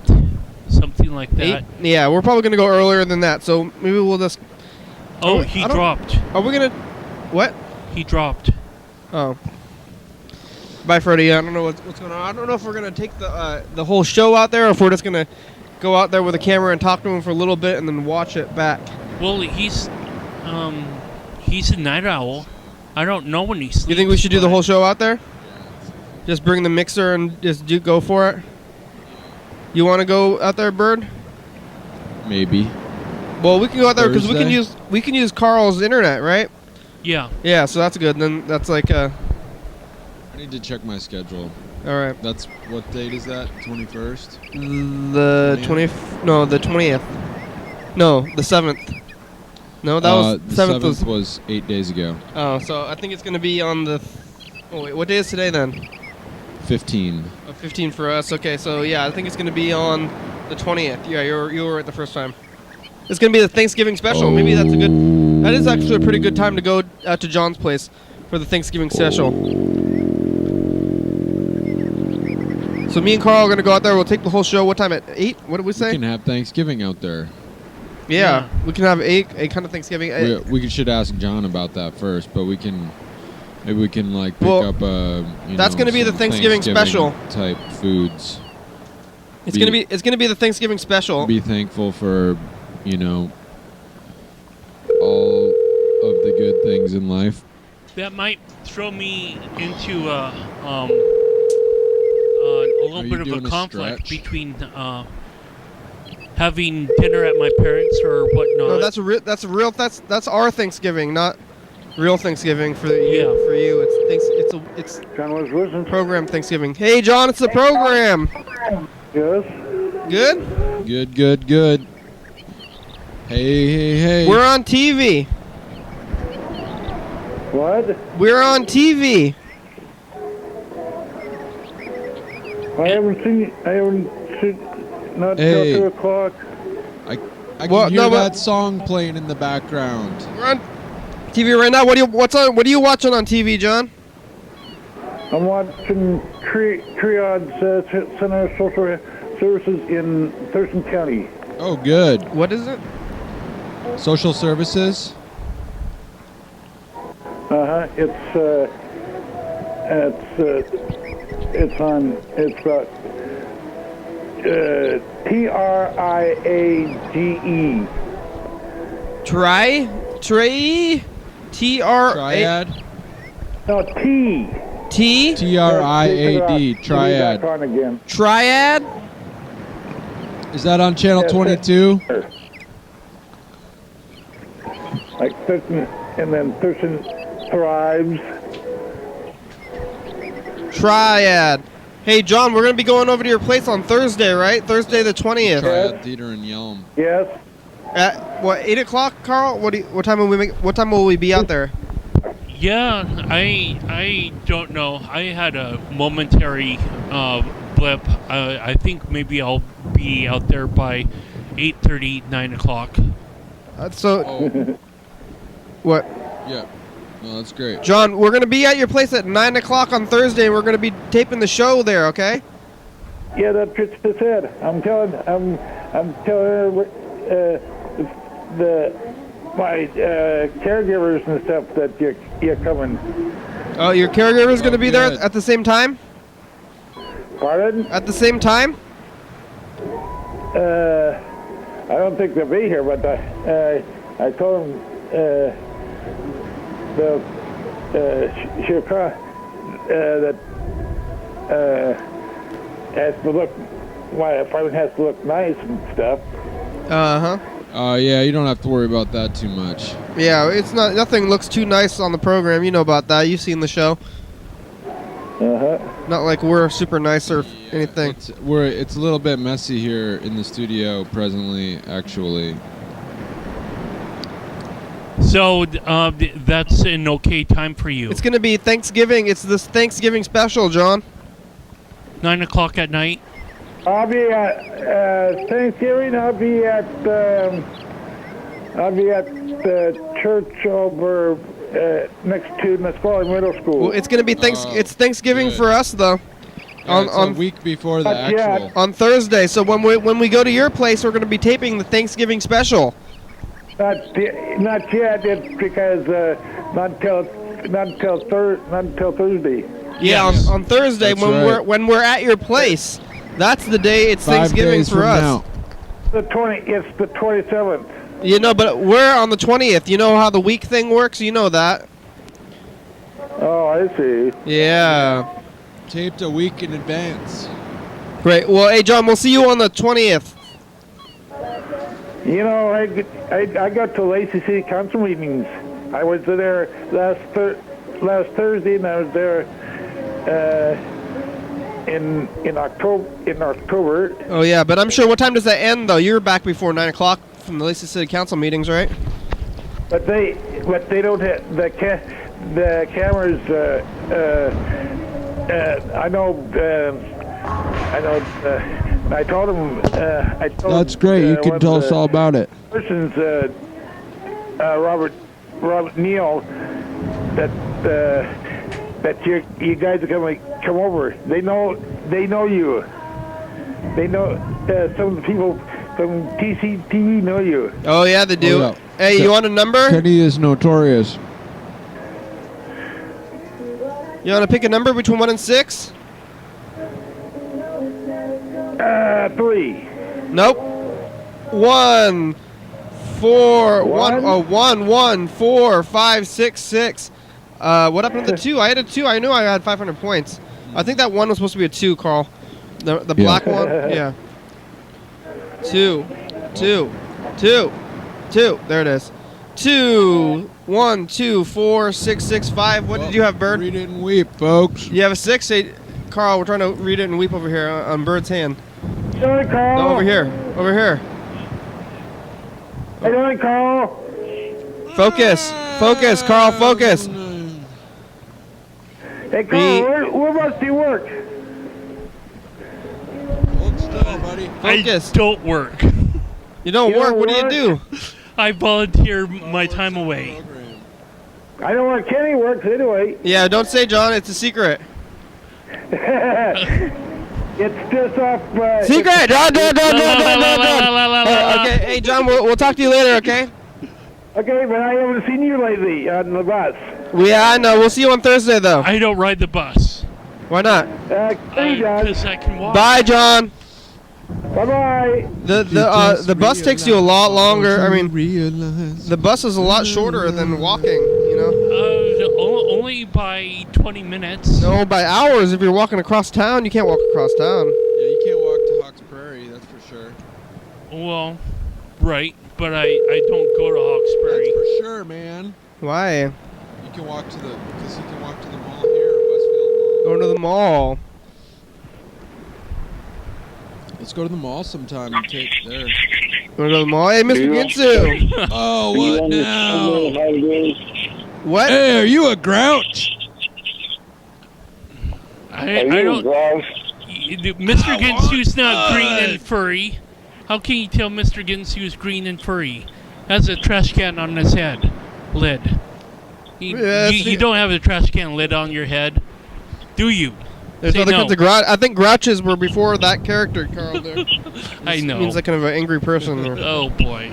something like that. 8? Yeah, we're probably going to go earlier than that. So maybe we'll just. Oh, Oh, he I don't- dropped. Are we going to? What? He dropped. Oh. Bye, Freddie. I don't know what's going on. I don't know if we're gonna take the whole show out there, or if we're just gonna go out there with a camera and talk to him for a little bit and then watch it back. Well, he's a night owl. I don't know when he sleeps. You think we should do the but- whole show out there? Just bring the mixer and just go for it. You want to go out there, Bird? Maybe. Well, we can go out there because Thursday? we can use Carl's internet, right? Yeah. Yeah, so that's good. Then that's like I need to check my schedule. All right. That's what date is that? 21st? The 20th? No, the 20th. No, the 7th. No, that was the 7th was 8 days ago. Oh, so I think it's going to be on the... Oh, wait, what day is today then? 15. 15 for us. Okay, so yeah, I think it's going to be on the 20th. Yeah, you were right the first time. It's going to be the Thanksgiving special. Maybe that's a good... That is actually a pretty good time to go out to John's place for the Thanksgiving special. So me and Carl are going to go out there. We'll take the whole show. What time? At 8? What did we say? We can have Thanksgiving out there. Yeah, we can have a kind of Thanksgiving. We should ask John about that first, but maybe we can like pick up that's going to be the Thanksgiving special type foods. It's going to be the Thanksgiving special. Be thankful for, all of the good things in life. That might throw me into a little bit of a conflict between having dinner at my parents or whatnot. No, that's our Thanksgiving, not real Thanksgiving for you. For you, it's John was listening. Program Thanksgiving. Hey, John, it's the program. Yes. Good. Good. Hey. We're on TV. What? We're on TV. I haven't seen. Not till 2 o'clock. I can hear that song playing in the background. We're on TV right now. What are you watching on TV, John? I'm watching Triage Center of Social Services in Thurston County. Oh, good. What is it? Social services. It's about TRIAGE. Triad. No, T. TRIAD. Triad. Triad. Is that on channel 22? Like Thurston, and then Thurston Thrives. Triad. Hey, John, we're going to be going over to your place on Thursday, right? Thursday the 20th. Triad Theater in Yelm. Yes. At what, 8 o'clock, Carl? What time will we be out there? Yeah, I don't know. I had a momentary blip. I think maybe I'll be out there by 8:30, 9 o'clock. What? Yeah. No, that's great. John, we're going to be at your place at 9 o'clock on Thursday, and we're going to be taping the show there, okay? Yeah, that's what she said. I'm telling her my caregivers and stuff that you're coming. Oh, your caregiver's going to be there at the same time? Pardon? At the same time? I don't think they'll be here, but I told them she'll call that has to look. My apartment has to look nice and stuff. Yeah, you don't have to worry about that too much. Yeah, it's nothing looks too nice on the program. You know about that. You've seen the show. Not like we're super nice or anything. It's a little bit messy here in the studio presently, actually. So that's an okay time for you. It's going to be Thanksgiving. It's this Thanksgiving special, John. 9 o'clock at night. I'll be at Thanksgiving. I'll be at the church over next to Nisqually Middle School. Well, it's going to be it's Thanksgiving for us, though. Yeah, it's a week before the actual. On Thursday. So when we go to your place, we're going to be taping the Thanksgiving special. Not yet. It's because not until Thursday. Yeah, on Thursday when we're at your place. That's the day it's Thanksgiving for us. Now. It's the 27th. You know, but we're on the 20th. You know how the week thing works? You know that. Oh, I see. Yeah. Taped a week in advance. Great. Well, hey, John, we'll see you on the 20th. You know, I got to Lacey City Council meetings. I was there last Thursday, and I was there in October. Oh yeah, but I'm sure. What time does that end though? You're back before 9 o'clock from the Lacey City Council meetings, right? But they don't have the cameras. I know. I told him. That's great. You can tell us all about it. Person's Robert Neal that you guys are gonna come over. They know you. They know some of the people from TCTV know you. Oh yeah, they do. Oh, yeah. Hey, you want a number? Kenny is notorious. You want to pick a number between 1 and 6? 3. Nope. 1, 4, 1, 1, 4, 5, 6, 6. What happened to the 2? I had a 2. I knew I had 500 points. I think that 1 was supposed to be a 2, Carl. The black one? Yeah. 2. There it is. 2, 1, 2, 4, 6, 6, 5. What did you have, Bird? Read it and weep, folks. You have a 6? Hey, Carl, we're trying to read it and weep over here on Bird's hand. Sorry, Carl. No, over here. Over here. Hey, sorry, Carl. Focus, Carl, focus. Hey, Carl, where must you work? Hold still, buddy. Focus. I don't work. You don't work? What do you do? I volunteer my time away. I know where Kenny works anyway. Yeah, don't say John. It's a secret. It's just off. Secret! John. Okay, hey, John, we'll talk to you later, okay? Okay, but I haven't seen you lately on the bus. Yeah, I know. We'll see you on Thursday, though. I don't ride the bus. Why not? Hey, John. Because I can walk. Bye, John. Bye-bye. The bus takes you a lot longer. I mean, the bus is a lot shorter than walking, you know? Only by 20 minutes. No, by hours. If you're walking across town, you can't walk across town. Yeah, you can't walk to Hawks Prairie, that's for sure. Well, right, but I don't go to Hawkesbury. That's for sure, man. Why? You can walk to the mall here, Westfield Mall. Going to the mall. Let's go to the mall sometime and take there. Going to the mall? Hey, Mr. Ginsu. Oh, what now? What? Hey, are you a grouch? I don't. Mr. Ginsu's not green and furry. How can you tell Mr. Ginsu's green and furry? Has a trash can on his head. Lid. You don't have a trash can lid on your head, do you? There's Say other no. kinds of grouch. I think grouches were before that character, Carl. There. I know. Means like kind of an angry person. Or... Oh boy.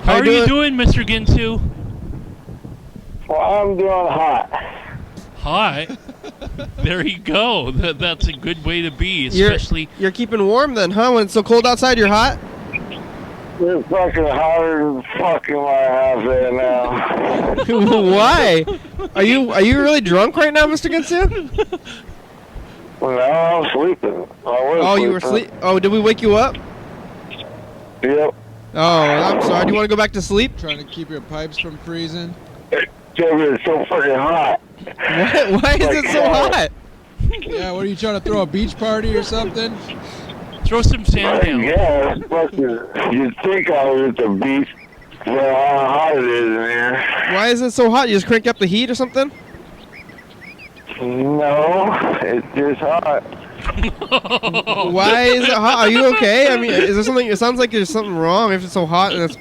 How are you doing, Mr. Ginsu? Well, I'm doing hot. Hot. There you go. That's a good way to be, especially. You're keeping warm then, huh? When it's so cold outside, you're hot. It's fucking hotter than fucking my house right now. Why? Are you really drunk right now, Mr. Ginsu? No, I'm sleeping. You were sleep. Oh, did we wake you up? Yep. Oh, I'm sorry. Do you want to go back to sleep? Trying to keep your pipes from freezing? It's so fucking hot. Why is it so hot? Yeah, what are you trying to throw a beach party or something? Throw some sand down. Yeah, you'd think I was at the beach. Well, how hot it is in here. Why is it so hot? You just crank up the heat or something? No, it's just hot. Why is it hot? Are you okay? I mean, is there something? It sounds like there's something wrong if it's so hot and it's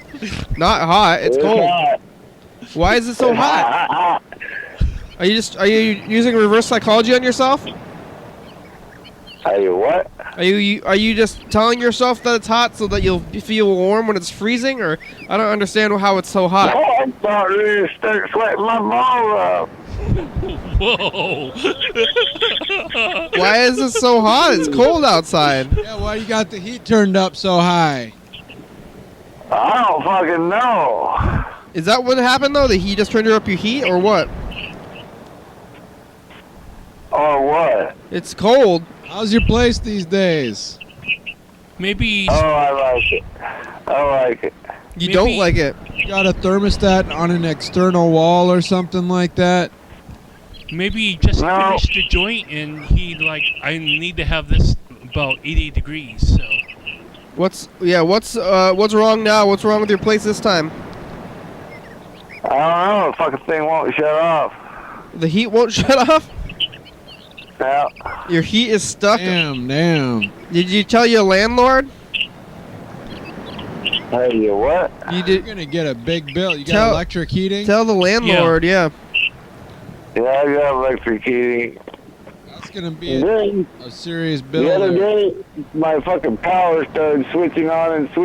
not hot. It's cold. Hot. Why is it so hot? Are you using reverse psychology on yourself? Are you what? Are you just telling yourself that it's hot so that you'll feel warm when it's freezing? Or I don't understand how it's so hot. Oh, I'm about ready to start sweating my balls up. Whoa. Why is it so hot? It's cold outside. Yeah, why you got the heat turned up so high? I don't fucking know. Is that what happened though? That he just turned up your heat or what? Or what? It's cold. How's your place these days? Maybe. Oh, I like it. I like it. You don't like it. You got a thermostat on an external wall or something like that? Maybe he just No. finished the joint and he like, I need to have this about 88 degrees. So What's wrong now? What's wrong with your place this time? I don't know. The fucking thing won't shut off. The heat won't shut off? Yeah. Your heat is stuck? Damn. Did you tell your landlord? Hey, you what? You You're did. gonna get a big bill. You got Tell- electric heating? Tell the landlord, yeah. Yeah, I got electric heating. That's gonna be Then, a serious bill. the other there. day, my fucking power started switching on and off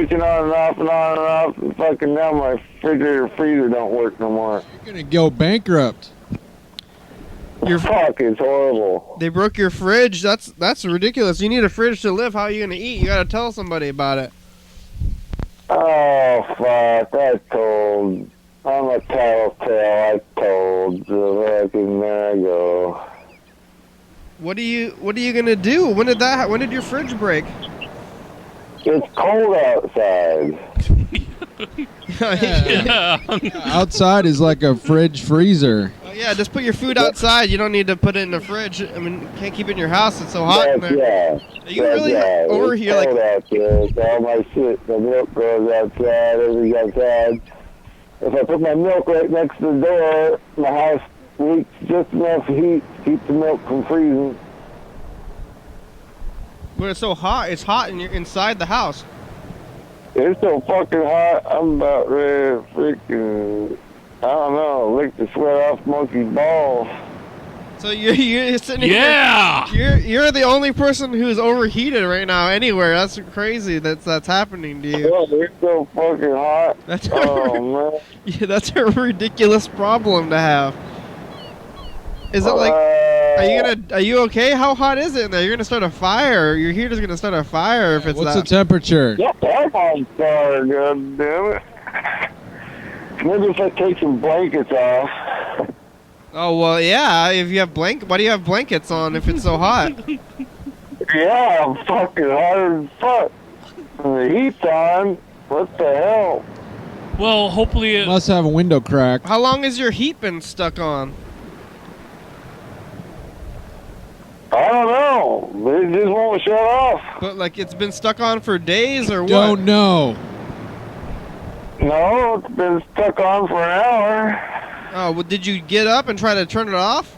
and on and off. And fucking now my refrigerator freezer don't work no more. You're gonna go bankrupt. Fuck, it's horrible. They broke your fridge. That's ridiculous. You need a fridge to live. How are you gonna eat? You gotta tell somebody about it. Oh, fuck, I'm a tattletale. I told the fucking, there I go. What are you gonna do? When did your fridge break? It's cold outside. yeah. Outside is like a fridge freezer. Yeah, just put your food outside. You don't need to put it in the fridge. I mean, you can't keep it in your house. It's so hot in there. Yeah. Are you really over It's here like? cold out there. It's all my shit. The milk goes outside. Everything's outside. If I put my milk right next to the door, my house leaks just enough heat to keep the milk from freezing. But it's so hot. It's hot inside the house. It's so fucking hot. I'm about ready to freaking, I don't know, lick the sweat off monkey's balls. So you're sitting Yeah. here. You're the only person who's overheated right now anywhere. That's crazy. That's happening to you. Oh, it's so fucking hot. That's Oh, man. yeah, that's a ridiculous problem to have. Is it like? Are you okay? How hot is it in there? You're gonna start a fire. Your heater's gonna start a fire if it's What's that. the temperature? Yeah, I'm on fire, god damn it. Maybe if I take some blankets off. Oh well, yeah. If you have why do you have blankets on if it's so hot? Yeah, I'm fucking hot as fuck. And the heat's on. What the hell? Well, hopefully it. Must have a window crack. How long has your heat been stuck on? I don't know. But it just won't shut off. But like it's been stuck on for days or what? Don't know. No, it's been stuck on for an hour. Oh, well, did you get up and try to turn it off?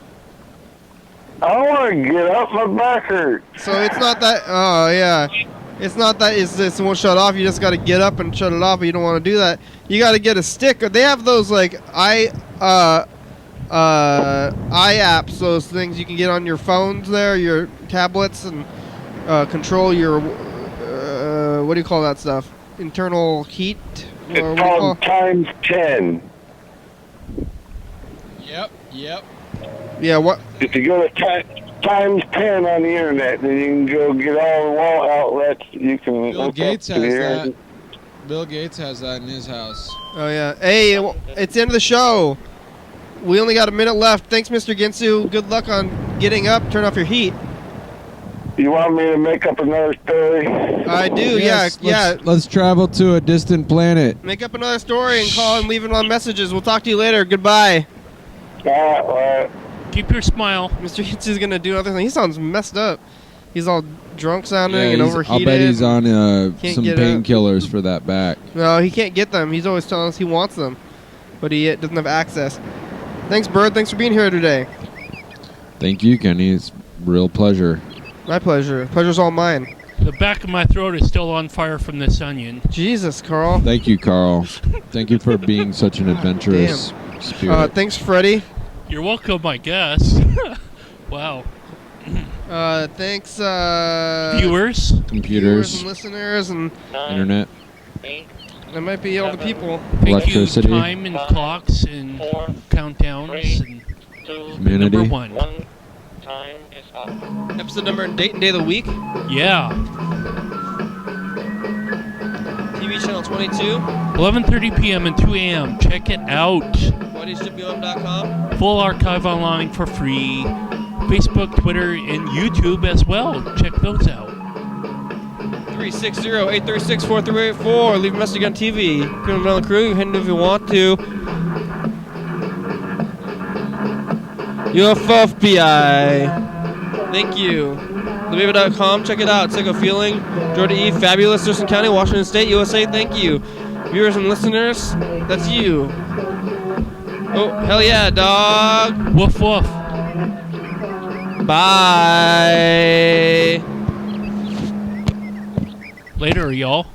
I don't want to get up. My back hurts. So it's not that. Oh yeah, it's not that it won't shut off. You just got to get up and shut it off. But you don't want to do that. You got to get a stick. They have those like apps, those things you can get on your phones there, your tablets, and control your what do you call that stuff? Internal heat. It's Or what do you called call- times 10. Yep. Yeah. What? If you go to times 10 on the internet, then you can go get all the wall outlets. You can Bill hook Gates up to has the that. internet. Bill Gates has that in his house. Oh yeah. Hey, it's the end of the show. We only got a minute left. Thanks, Mr. Ginsu. Good luck on getting up. Turn off your heat. You want me to make up another story? I do. Yes, Yeah. Let's travel to a distant planet. Make up another story and call and leave it on messages. We'll talk to you later. Goodbye. All right. Keep your smile. Mr. Ginsu's gonna do another thing. He sounds messed up. He's all drunk sounding and I'll overheated. bet he's on Can't some get up. painkillers for that back. No, he can't get them. He's always telling us he wants them, but he doesn't have access. Thanks, Bird. Thanks for being here today. Thank you, Kenny. It's a real pleasure. My pleasure. Pleasure's all mine. The back of my throat is still on fire from this onion. Jesus, Carl. Thank you, Carl. Thank you for being such an adventurous spirit. Thanks, Freddie. You're welcome, I guess. Wow. Thanks, Viewers. Computers, and listeners, and internet, there might be all the people. Thank electricity, you, time and clocks and countdowns and humanity. number one. Episode number and date and day of the week. Yeah. TV channel 22. 11:30 p.m. and 2 a.m. Check it out. YDHWM.com. Full archive online for free. Facebook, Twitter, and YouTube as well. Check those out. 360-836-4384. Leave a message on TV. Come on the crew. You can if you want to. UFFBI. Thank you. TheBaby.com. Check it out. Psycho Feeling. Jordan E. Fabulous. Thurston County, Washington State, USA. Thank you. Viewers and listeners, that's you. Oh, hell yeah, dog. Woof woof. Bye. Later, y'all.